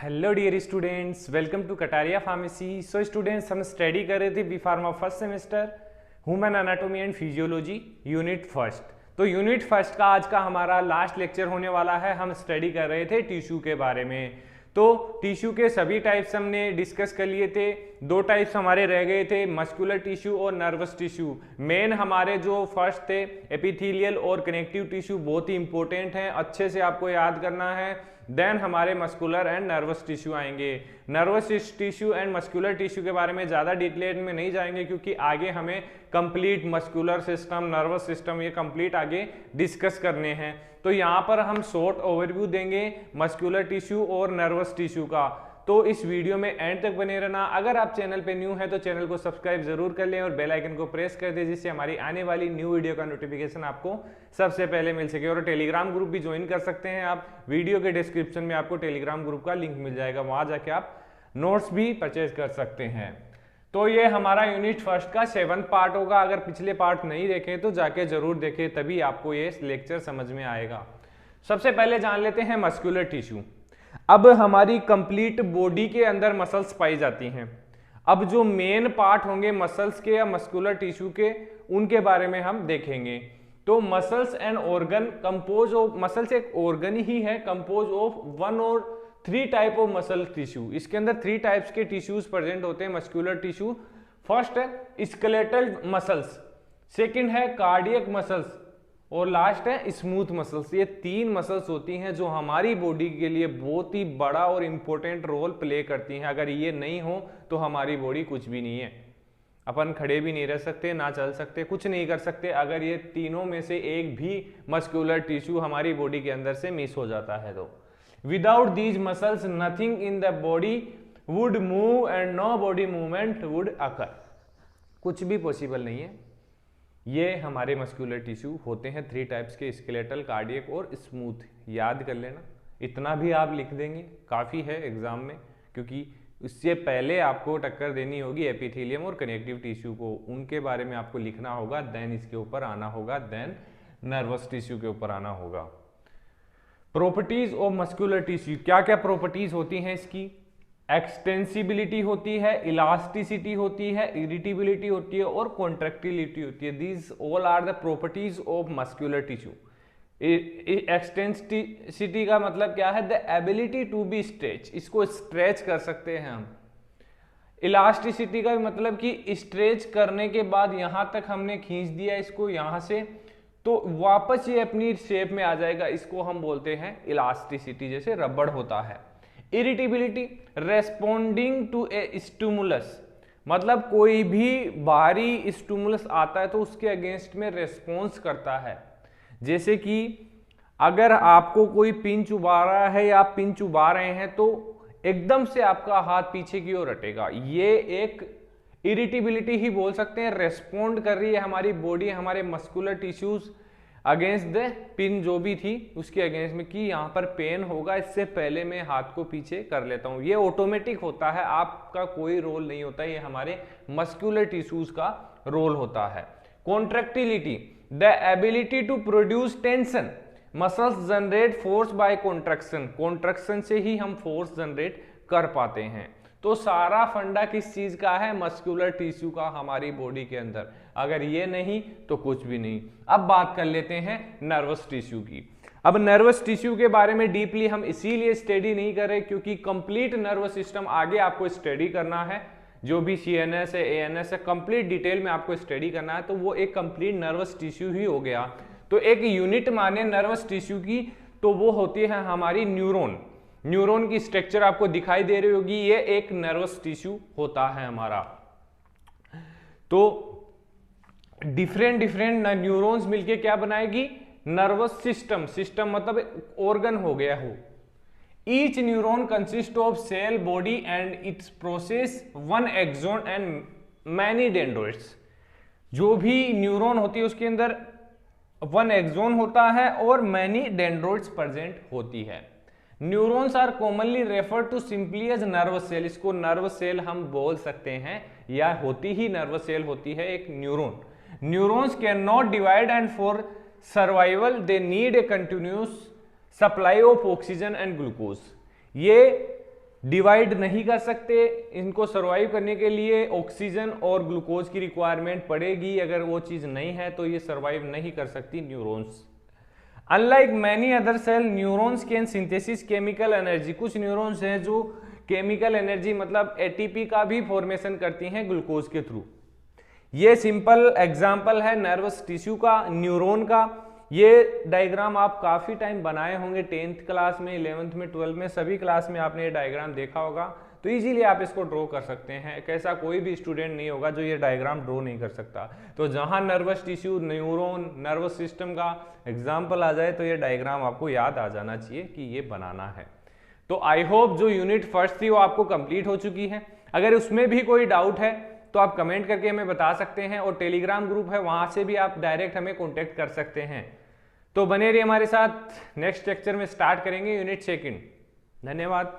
Hello dear students, welcome to Kataria pharmacy. So students, हम study कर रहे थे B pharma first semester human anatomy and physiology unit first. तो unit first का आज का हमारा लास्ट लेक्चर होने वाला है। हम स्टडी कर रहे थे टिश्यू के बारे में। तो टिश्यू के सभी टाइप्स हमने डिस्कस कर लिए थे। दो टाइप्स हमारे रह गए थे, मस्कुलर टिश्यू और नर्वस टिश्यू। मेन हमारे जो फर्स्ट थे एपिथेलियल और कनेक्टिव टिश्यू, बहुत ही इंपॉर्टेंट हैं, अच्छे से आपको याद करना है। देन हमारे मस्कुलर एंड नर्वस टिश्यू आएंगे। Nervous tissue and muscular tissue के बारे में ज़्यादा डिटेल में नहीं जाएंगे, क्योंकि आगे हमें complete muscular system, nervous system ये कंप्लीट आगे डिस्कस करने हैं। तो यहाँ पर हम शॉर्ट ओवरव्यू देंगे मस्कुलर टिश्यू और नर्वस टिश्यू का। तो इस वीडियो में एंड तक बने रहना। अगर आप चैनल पे न्यू हैं तो चैनल को सब्सक्राइब जरूर कर लें और बेल आइकन को प्रेस कर दें, जिससे हमारी आने वाली न्यू वीडियो का नोटिफिकेशन आपको सबसे पहले मिल सके। और टेलीग्राम ग्रुप भी ज्वाइन कर सकते हैं आप। वीडियो के डिस्क्रिप्शन में आपको टेलीग्राम ग्रुप का लिंक मिल जाएगा, वहां जाके आप नोट्स भी परचेज कर सकते हैं। तो ये हमारा यूनिट फर्स्ट का 7th पार्ट होगा। अगर पिछले पार्ट नहीं देखें तो जाके जरूर देखें, तभी आपको ये लेक्चर समझ में आएगा। सबसे पहले जान लेते हैं मस्कुलर टिश्यू। अब हमारी कंप्लीट बॉडी के अंदर मसल्स पाई जाती हैं। अब जो मेन पार्ट होंगे मसल्स के या मस्कुलर टिश्यू के, उनके बारे में हम देखेंगे। तो muscles and organ compose of, muscles एक ऑर्गन ही है कंपोज ऑफ 1 और 3 टाइप ऑफ मसल टिश्यू। इसके अंदर 3 टाइप्स के टिश्यूज प्रेजेंट होते हैं मस्कुलर टिश्यू। फर्स्ट है स्केलेटल मसल्स, सेकंड है कार्डियक मसल्स और लास्ट है स्मूथ मसल्स। ये 3 मसल्स होती हैं जो हमारी बॉडी के लिए बहुत ही बड़ा और इंपॉर्टेंट रोल प्ले करती हैं। अगर ये नहीं हो तो हमारी बॉडी कुछ भी नहीं है। अपन खड़े भी नहीं रह सकते, ना चल सकते, कुछ नहीं कर सकते अगर ये तीनों में से एक भी मस्कुलर टिश्यू हमारी बॉडी के अंदर से मिस हो जाता है तो। Without these muscles nothing in the body would move and no body movement would occur. कुछ भी पॉसिबल नहीं है। ये हमारे मस्कुलर टिश्यू होते हैं 3 टाइप्स के, स्केलेटल, कार्डियक और स्मूथ। याद कर लेना, इतना भी आप लिख देंगे काफ़ी है एग्जाम में, क्योंकि उससे पहले आपको टक्कर देनी होगी एपिथेलियम और कनेक्टिव टिश्यू को। उनके बारे में आपको लिखना होगा, देन इसके ऊपर आना होगा, देन नर्वस टिश्यू के ऊपर आना होगा। प्रॉपर्टीज ऑफ मस्कुलर टिश्यू, क्या क्या प्रॉपर्टीज होती हैं इसकी? एक्सटेंसिबिलिटी होती है, इलास्टिसिटी होती है, इरिटेबिलिटी होती है और कॉन्ट्रैक्टिलिटी होती है। These all are the properties of muscular tissue. Extensity का मतलब क्या है? The ability to be stretch, इसको स्ट्रेच कर सकते हैं हम। इलास्टिसिटी का मतलब कि स्ट्रेच करने के बाद यहां तक हमने खींच दिया इसको यहां से, तो वापस ये अपनी शेप में आ जाएगा, इसको हम बोलते हैं इलास्टिसिटी, जैसे रबड़ होता है। Irritability, responding to a stimulus, मतलब कोई भी बाहरी स्टिमुलस आता है तो उसके अगेंस्ट में रेस्पॉन्स करता है। जैसे कि अगर आपको कोई पिन चुभा रहा है या आप पिन चुभा रहे हैं तो एकदम से आपका हाथ पीछे की ओर हटेगा, ये एक इरिटेबिलिटी ही बोल सकते हैं। रेस्पोंड कर रही है हमारी बॉडी, हमारे muscular tissues against the pin जो भी थी उसके अगेंस्ट में, कि यहाँ पर पेन होगा, इससे पहले मैं हाथ को पीछे कर लेता हूँ। ये ऑटोमेटिक होता है, आपका कोई रोल नहीं होता, ये हमारे मस्कुलर टिश्यूज का रोल होता है। Contractility, the ability to produce tension, muscles generate force by contraction, contraction से ही हम फोर्स जनरेट कर पाते हैं। तो सारा फंडा किस चीज का है? मस्कुलर टिश्यू का हमारी बॉडी के अंदर। अगर ये नहीं तो कुछ भी नहीं। अब बात कर लेते हैं नर्वस टिश्यू की। अब नर्वस टिश्यू के बारे में डीपली हम इसीलिए स्टडी नहीं कर रहे क्योंकि कंप्लीट नर्वस सिस्टम आगे आपको स्टडी करना है। जो भी CNS है, ANS है, कंप्लीट डिटेल में आपको स्टडी करना है, तो वो एक कंप्लीट नर्वस टिश्यू ही हो गया। तो एक यूनिट माने नर्वस टिश्यू की, तो वो होती है हमारी न्यूरॉन। न्यूरॉन की स्ट्रक्चर आपको दिखाई दे रही होगी, ये एक नर्वस टिश्यू होता है हमारा। तो डिफरेंट न्यूरॉन्स मिलके क्या बनाएगी? Nervous system. सिस्टम मतलब ऑर्गन हो गया हो। Each neuron consist of cell body and its process 1 axon and many dendrites. जो भी न्यूरॉन होती है उसके अंदर 1 एक्सॉन होता है और मैनी डेंड्राइट्स प्रेजेंट होती है। Neurons are commonly refer to simply as nervous cell, इसको नर्वस सेल हम बोल सकते हैं, या होती ही नर्वस सेल होती है एक neuron. Neurons can not divide and for survival they need a continuous supply of oxygen and glucose. ये डिवाइड नहीं कर सकते। इनको सर्वाइव करने के लिए ऑक्सीजन और ग्लूकोज की रिक्वायरमेंट पड़ेगी, अगर वो चीज नहीं है तो ये सर्वाइव नहीं कर सकती neurons. Unlike many other cell, neurons can synthesis chemical energy. कुछ न्यूरॉन्स हैं जो केमिकल एनर्जी मतलब एटीपी का भी फॉर्मेशन करती हैं ग्लूकोज के थ्रू। ये सिंपल एग्जांपल है नर्वस टिश्यू का, न्यूरॉन का। ये डायग्राम आप काफी टाइम बनाए होंगे, 10th क्लास में, 11th में, 12th में, सभी क्लास में आपने ये डायग्राम देखा होगा। तो इजीली आप इसको ड्रॉ कर सकते हैं। कैसा कोई भी स्टूडेंट नहीं होगा जो ये डायग्राम ड्रॉ नहीं कर सकता। तो जहां nervous tissue, neuron, nervous system का एग्जाम्पल आ जाए तो ये डायग्राम आपको याद आ जाना चाहिए कि ये बनाना है। तो आई होप जो यूनिट फर्स्ट थी वो आपको कंप्लीट हो चुकी है। अगर उसमें भी कोई डाउट है तो आप कमेंट करके हमें बता सकते हैं, और टेलीग्राम ग्रुप है, वहां से भी आप डायरेक्ट हमें कॉन्टेक्ट कर सकते हैं। तो बने रहिए हमारे साथ, नेक्स्ट लेक्चर में स्टार्ट करेंगे यूनिट सेकंड। धन्यवाद।